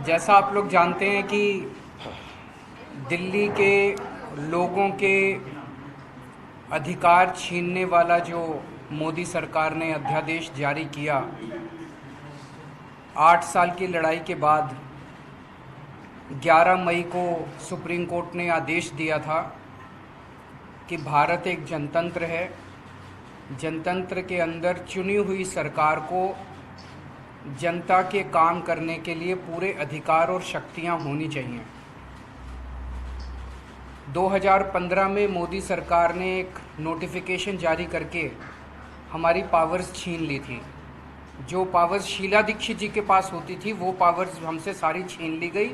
जैसा आप लोग जानते हैं कि दिल्ली के लोगों के अधिकार छीनने वाला जो मोदी सरकार ने अध्यादेश जारी किया, 8 साल की लड़ाई के बाद 11 मई को सुप्रीम कोर्ट ने आदेश दिया था कि भारत एक जनतंत्र है। जनतंत्र के अंदर चुनी हुई सरकार को जनता के काम करने के लिए पूरे अधिकार और शक्तियां होनी चाहिए। 2015 में मोदी सरकार ने एक नोटिफिकेशन जारी करके हमारी पावर्स छीन ली थी। जो पावर्स शीला दीक्षित जी के पास होती थी वो पावर्स हमसे सारी छीन ली गई,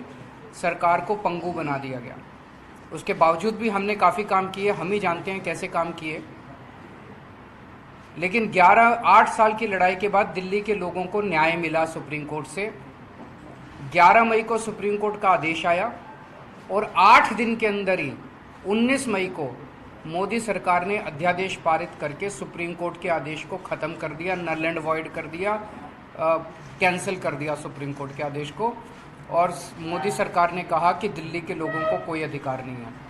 सरकार को पंगु बना दिया गया। उसके बावजूद भी हमने काफ़ी काम किए, हम ही जानते हैं कैसे काम किए। लेकिन 8 साल की लड़ाई के बाद दिल्ली के लोगों को न्याय मिला सुप्रीम कोर्ट से। 11 मई को सुप्रीम कोर्ट का आदेश आया और 8 दिन के अंदर ही 19 मई को मोदी सरकार ने अध्यादेश पारित करके सुप्रीम कोर्ट के आदेश को ख़त्म कर दिया, नल एंड वॉइड कर दिया, कैंसिल कर दिया सुप्रीम कोर्ट के आदेश को। और मोदी सरकार ने कहा कि दिल्ली के लोगों को कोई अधिकार नहीं है।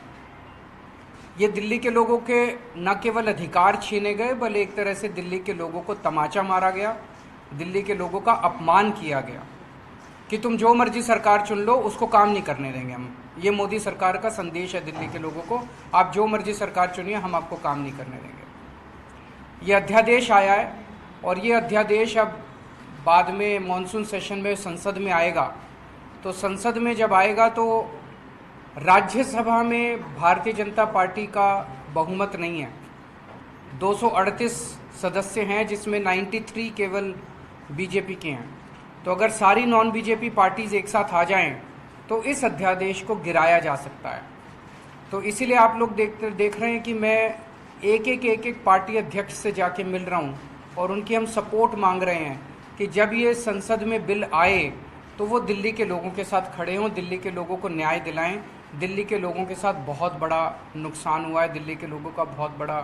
ये दिल्ली के लोगों के न केवल अधिकार छीने गए, बल्कि एक तरह से दिल्ली के लोगों को तमाचा मारा गया, दिल्ली के लोगों का अपमान किया गया कि तुम जो मर्जी सरकार चुन लो, उसको काम नहीं करने देंगे हम। ये मोदी सरकार का संदेश है दिल्ली के लोगों को, आप जो मर्जी सरकार चुनिए, हम आपको काम नहीं करने देंगे। ये अध्यादेश आया है और ये अध्यादेश अब बाद में मॉनसून सेशन में संसद में आएगा। तो संसद में जब आएगा तो राज्यसभा में भारतीय जनता पार्टी का बहुमत नहीं है। 238 सदस्य हैं जिसमें 93 केवल बीजेपी के हैं। तो अगर सारी नॉन बीजेपी पार्टीज एक साथ आ जाएं तो इस अध्यादेश को गिराया जा सकता है। तो इसीलिए आप लोग देख रहे हैं कि मैं एक एक पार्टी अध्यक्ष से जाके मिल रहा हूं और उनकी हम सपोर्ट मांग रहे हैं कि जब ये संसद में बिल आए तो वो दिल्ली के लोगों के साथ खड़े हों, दिल्ली के लोगों को न्याय दिलाएं। दिल्ली के लोगों के साथ बहुत बड़ा नुकसान हुआ है, दिल्ली के लोगों का बहुत बड़ा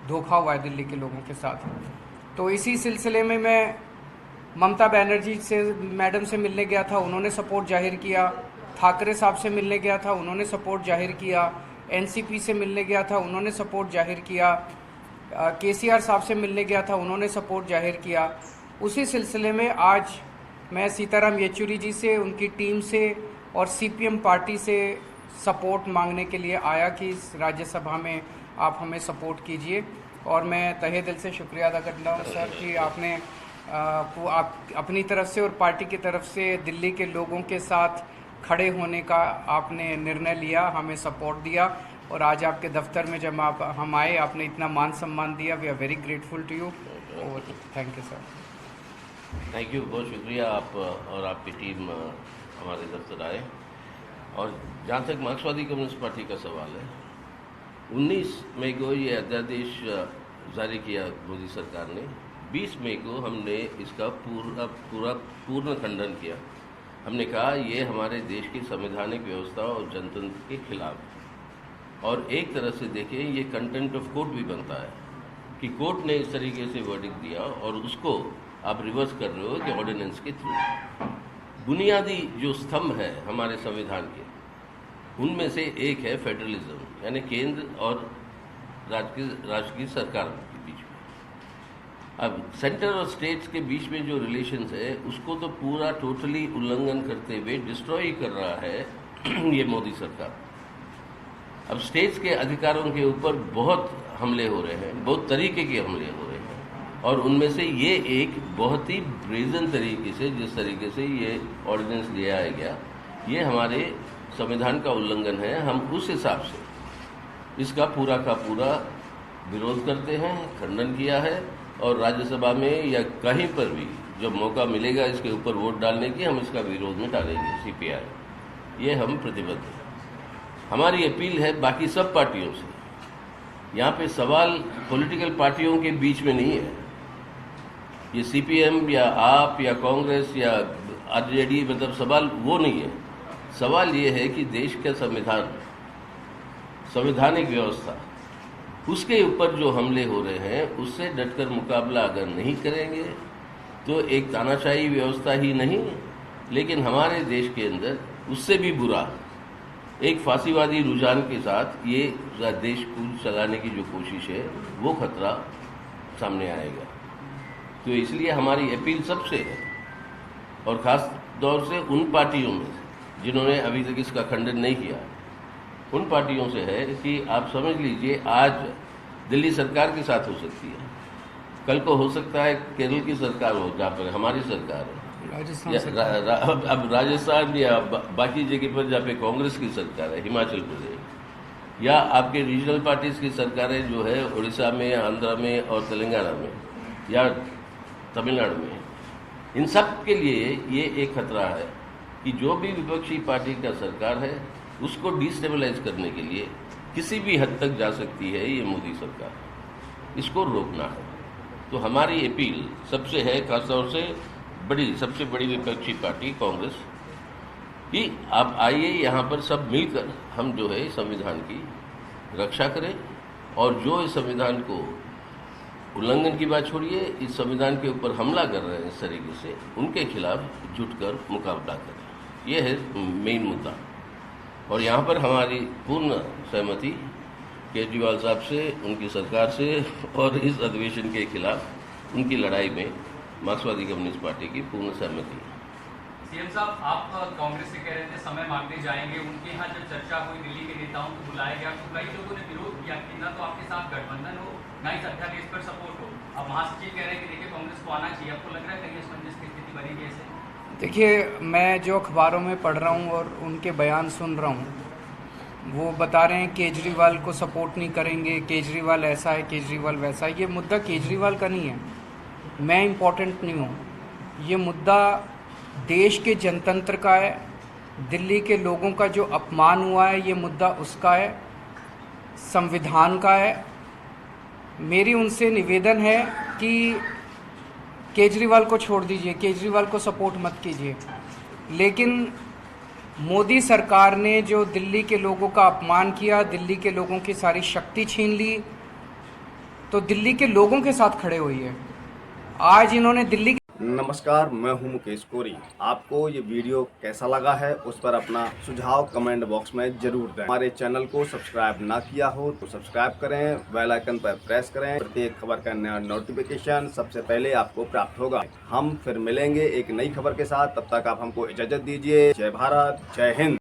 धोखा हुआ है दिल्ली के लोगों के साथ। तो इसी सिलसिले में मैं ममता बनर्जी से मैडम से मिलने गया था, उन्होंने सपोर्ट जाहिर किया। ठाकरे साहब से मिलने गया था, उन्होंने सपोर्ट जाहिर किया। एनसीपी से मिलने गया था, उन्होंने सपोर्ट जाहिर किया। केसीआर साहब से मिलने गया था, उन्होंने सपोर्ट जाहिर किया। उसी सिलसिले में आज मैं सीताराम येचुरी जी से, उनकी टीम से और सीपीएम पार्टी से सपोर्ट मांगने के लिए आया कि इस राज्यसभा में आप हमें सपोर्ट कीजिए। और मैं तहे दिल से शुक्रिया अदा करता हूँ सर कि आपने आप अपनी तरफ से और पार्टी की तरफ से दिल्ली के लोगों के साथ खड़े होने का आपने निर्णय लिया, हमें सपोर्ट दिया। और आज आपके दफ्तर में जब हम आए, आपने इतना मान सम्मान दिया। We are very grateful to you. Thank you sir. Thank you, बहुत शुक्रिया। आप और आपकी टीम हमारे दफ्तर आए। और जहाँ तक मार्क्सवादी कम्युनिस्ट पार्टी का सवाल है, 19 मई को ये अध्यादेश जारी किया मोदी सरकार ने। 20 मई को हमने इसका पूर्ण खंडन किया। हमने कहा ये हमारे देश की संवैधानिक व्यवस्था और जनतंत्र के खिलाफ है। और एक तरह से देखें, ये कंटेंट ऑफ कोर्ट भी बनता है कि कोर्ट ने इस तरीके से वर्डिक्ट दिया और उसको आप रिवर्स कर रहे हो कि ऑर्डिनेंस के थ्रू। बुनियादी जो स्तंभ है हमारे संविधान के, उनमें से एक है फेडरलिज्म, यानी केंद्र और राज्य की सरकार के बीच में। अब सेंटर और स्टेट्स के बीच में जो रिलेशंस है, उसको तो पूरा टोटली उल्लंघन करते हुए डिस्ट्रॉय कर रहा है ये मोदी सरकार। अब स्टेट्स के अधिकारों के ऊपर बहुत हमले हो रहे हैं, बहुत तरीके के हमले हो रहे हैं। और उनमें से ये एक बहुत ही ब्रेजन तरीके से, जिस तरीके से ये ऑर्डिनेंस लिया गया, ये हमारे संविधान का उल्लंघन है। हम उस हिसाब से इसका पूरा का पूरा विरोध करते हैं, खंडन किया है। और राज्यसभा में या कहीं पर भी जब मौका मिलेगा इसके ऊपर वोट डालने की, हम इसका विरोध में डालेंगे। सीपीआई ये हम प्रतिबद्ध हैं। हमारी अपील है बाकी सब पार्टियों से। यहाँ पे सवाल पॉलिटिकल पार्टियों के बीच में नहीं है। ये सीपीएम या आप या कांग्रेस या आरजेडी, मतलब सवाल वो नहीं है। सवाल ये है कि देश का संविधान, संवैधानिक व्यवस्था, उसके ऊपर जो हमले हो रहे हैं उससे डटकर मुकाबला अगर नहीं करेंगे तो एक तानाशाही व्यवस्था ही नहीं, लेकिन हमारे देश के अंदर उससे भी बुरा एक फांसीवादी रुझान के साथ ये देश को चलाने की जो कोशिश है वो खतरा सामने आएगा। तो इसलिए हमारी अपील सबसे है, और ख़ास तौर से उन पार्टियों में जिन्होंने अभी तक इसका खंडन नहीं किया, उन पार्टियों से है कि आप समझ लीजिए आज दिल्ली सरकार के साथ हो सकती है, कल को हो सकता है केरल की सरकार हो जहाँ पर हमारी सरकार है, अब राजस्थान या बाकी जगह पर जहाँ पे कांग्रेस की सरकार है, हिमाचल प्रदेश, या आपके रीजनल पार्टीज की सरकारें जो है उड़ीसा में, आंध्र में और तेलंगाना में या तमिलनाडु में, इन सब के लिए ये एक खतरा है कि जो भी विपक्षी पार्टी का सरकार है उसको डिस्टेबलाइज करने के लिए किसी भी हद तक जा सकती है ये मोदी सरकार, इसको रोकना है। तो हमारी अपील सबसे है, खासतौर से सबसे बड़ी विपक्षी पार्टी कांग्रेस कि आप आइए यहाँ पर सब मिलकर हम जो है संविधान की रक्षा करें, और जो इस संविधान को उल्लंघन की बात छोड़िए, इस संविधान के ऊपर हमला कर रहे हैं इस तरीके से, उनके खिलाफ जुटकर मुकाबला करें। ये है मेन मुद्दा। और यहाँ पर हमारी पूर्ण सहमति केजरीवाल साहब से, उनकी सरकार से, और इस अधिवेशन के खिलाफ उनकी लड़ाई में मार्क्सवादी कम्युनिस्ट पार्टी की पूर्ण सहमति है। सीएम साहब, आप कांग्रेस से कह रहे थे समय मांगने जाएंगे, उनके यहाँ जब चर्चा हुई दिल्ली के नेताओं को बुलाया गया तो कई लोगों ने विरोध किया कि ना तो आपके साथ गठबंधन हो, ना ही अध्यादेश पर सपोर्ट हो। अब महासचिव कह रहे हैं कि देखिए कांग्रेस को आना चाहिए, आपको लग रहा है कहीं असमंजस की स्थिति बनेगी ऐसे? देखिए, मैं जो अखबारों में पढ़ रहा हूँ और उनके बयान सुन रहा हूँ, वो बता रहे हैं केजरीवाल को सपोर्ट नहीं करेंगे, केजरीवाल ऐसा है, केजरीवाल वैसा है। ये मुद्दा केजरीवाल का नहीं है, मैं इम्पोर्टेंट नहीं हूँ। ये मुद्दा देश के जनतंत्र का है, दिल्ली के लोगों का जो अपमान हुआ है ये मुद्दा उसका है, संविधान का है। मेरी उनसे निवेदन है कि केजरीवाल को छोड़ दीजिए, केजरीवाल को सपोर्ट मत कीजिए, लेकिन मोदी सरकार ने जो दिल्ली के लोगों का अपमान किया, दिल्ली के लोगों की सारी शक्ति छीन ली, तो दिल्ली के लोगों के साथ खड़े हुई है। आज इन्होंने दिल्ली नमस्कार, मैं हूं मुकेश कोरी। आपको ये वीडियो कैसा लगा है उस पर अपना सुझाव कमेंट बॉक्स में जरूर दें। हमारे चैनल को सब्सक्राइब ना किया हो तो सब्सक्राइब करें, बेल आइकन पर प्रेस करें, प्रत्येक खबर का नया नोटिफिकेशन सबसे पहले आपको प्राप्त होगा। हम फिर मिलेंगे एक नई खबर के साथ, तब तक आप हमको इजाजत दीजिए। जय भारत, जय हिंद।